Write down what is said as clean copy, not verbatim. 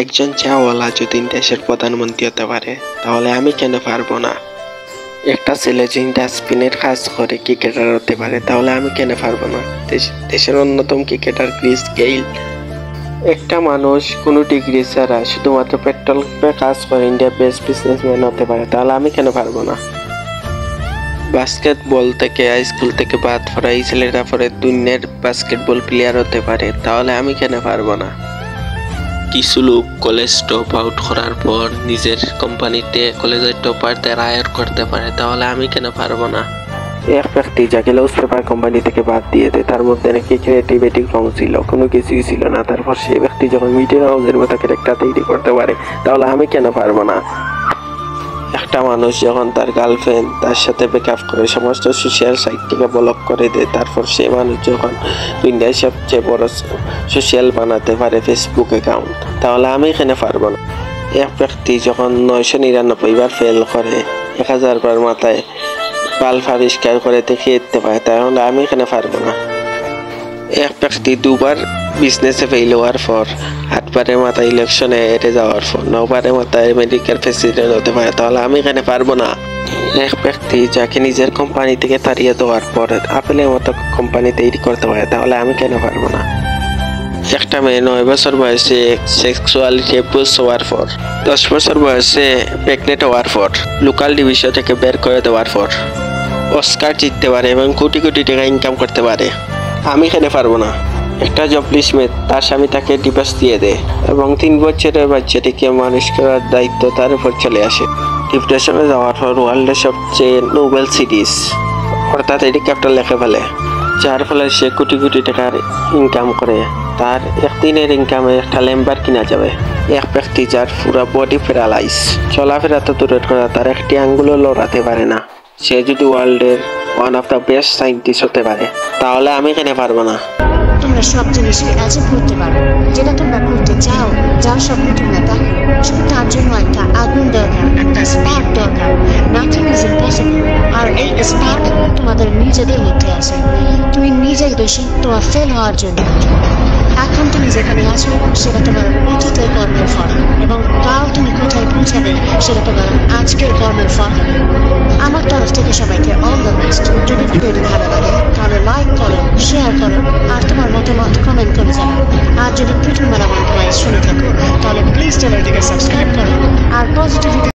একজন চাওয়ালা যদি দেশের প্রধানমন্ত্রী হতে পারে তাহলে আমি কেন পারবো না? একটা ছেলে যদি ডাস্টবিনের কাজ করে ক্রিকেটার হতে পারে তাহলে আমি কেন পারবো না? দেশের অন্যতম ক্রিকেটার ক্রিস গেইল। একটা মানুষ কোনো ডিগ্রি ছাড়া শুধুমাত্র পেট্রোল পাম্পে কাজ করে ইন্ডিয়ার বেস্ট বিজনেসম্যান হতে পারে তাহলে আমি কেন পারবো না? বাস্কেটবল থেকে স্কুল থেকে বাদ পড়া এই ছেলেরা পরে দুনিয়ার বাস্কেটবল প্লেয়ার হতে পারে তাহলে আমি কেন পারবো না? কিছু লোক কলেজ টপ আউট করার পর নিজের কোম্পানিতে কলেজের টপারদের হায়ার করতে পারে তাহলে আমি কেন পারবো না? এক ব্যক্তি যাকে লস পেপার কোম্পানি থেকে বাদ দিয়ে দেয় তার মধ্যে নাকি ক্রিয়েটিভিটি কম ছিল, কোনো কিছুই ছিল না, তারপর সেই ব্যক্তি যখন মিডিয়া হাউসের মতো ক্যারেক্টার তৈরি করতে পারে তাহলে আমি কেন পারবো না? একটা মানুষ যখন তার গার্লফ্রেন্ড তার সাথে ব্রেকআপ করে সমস্ত সোশ্যাল সাইট থেকে ব্লক করে দেয়, তারপর সে মানুষ যখন দুনিয়ার সবচেয়ে বড় সোশ্যাল বানাতে পারে ফেসবুক অ্যাকাউন্ট তাহলে আমি এখানে পারবো না। এক ব্যক্তি যখন 999 বার ফেল করে 1000 বার মাথায় বাল্ব আবিষ্কার করে দেখিয়ে দিতে পারে তাহলে আমি এখানে পারবো না। এক ব্যক্তি 2 বার বিজনেসে ফেল হওয়ার পর 8 বারের মাথায় ইলেকশনে হেরে যাওয়ার পর 9 বারের মাথায় আমেরিকার প্রেসিডেন্ট হতে পারে তাহলে আমি এখানে পারবো না। এক ব্যক্তি যাকে নিজের কোম্পানি থেকে তাড়িয়ে দেওয়ার পর আপেলের মতো কোম্পানি তৈরি করতে পারে তাহলে আমি কেন পারবো না? একটা মেয়ে 9 বছর বয়সে সেক্সুয়ালিটি অ্যাবিউজ হওয়ার পর 10 বছর বয়সে প্রেগনেন্ট হওয়ার পর লোকাল ডিভিশন থেকে বের করে দেওয়ার পর অস্কার জিততে পারে এবং কোটি কোটি টাকা ইনকাম করতে পারে, আমি এখানে পারবো না। একটা জবলেস মেয়ে তার স্বামী তাকে ডিভোর্স দিয়ে দেয় এবং 3 বছরের বাচ্চাটিকে মানুষ করার দায়িত্ব তার উপর চলে আসে। ডিপ্রেশনে যাওয়ার পর ওয়ার্ল্ডের সবচেয়ে নোবেল সিরিজ অর্থাৎ হেলিকপ্টার লেখে ফেলে, যার ফলে সে কোটি কোটি টাকার ইনকাম করে। তার একদিনের ইনকামে একটা ল্যাম্বার কিনা যাবে। এক ব্যক্তি যার পুরো বডি প্যারালাইজ, চলাফেরা তো দূরের কথা তার একটি আঙ্গুলও লড়াতে পারে না, সে যদি ওয়ার্ল্ডের one of the best scientist হতে পারে তাহলে আমি এখানে পারবো না। তোমরা সব জিনিসকে অ্যাচিভ করতে পারো, যেটা তোমরা করতে চাও, যা স্বপ্ন তোমরা দেখো, শুধু তার জন্য একটা আগুন দরকার, একটা স্পার্ক দরকার। Nothing is impossible. আর এই স্পার্ক তোমাদের নিজেদের মধ্যে আছে। তুমি নিজেই দোষী তোমার ফেল হওয়ার জন্য। এখন তুমি যেখানে আছো সেটা তোমার অতীতের কর্মের ফল, এবং কাল তুমি কোথায় পৌঁছাবে সেটা তোমার আজকের কর্মের ফল। আমার তরফ থেকে সবাইকে অল দ্য বেস্ট। যদি ভিডিওটি ভালো লাগে তাহলে লাইক করো, শেয়ার করো, আর তোমার মতামত কমেন্ট করে জানাও। আর যদি প্রথমবার আমার ভয়েস শুনে থাকো তাহলে প্লিজ চ্যানেলটিকে সাবস্ক্রাইব করো আর পজিটিভিটি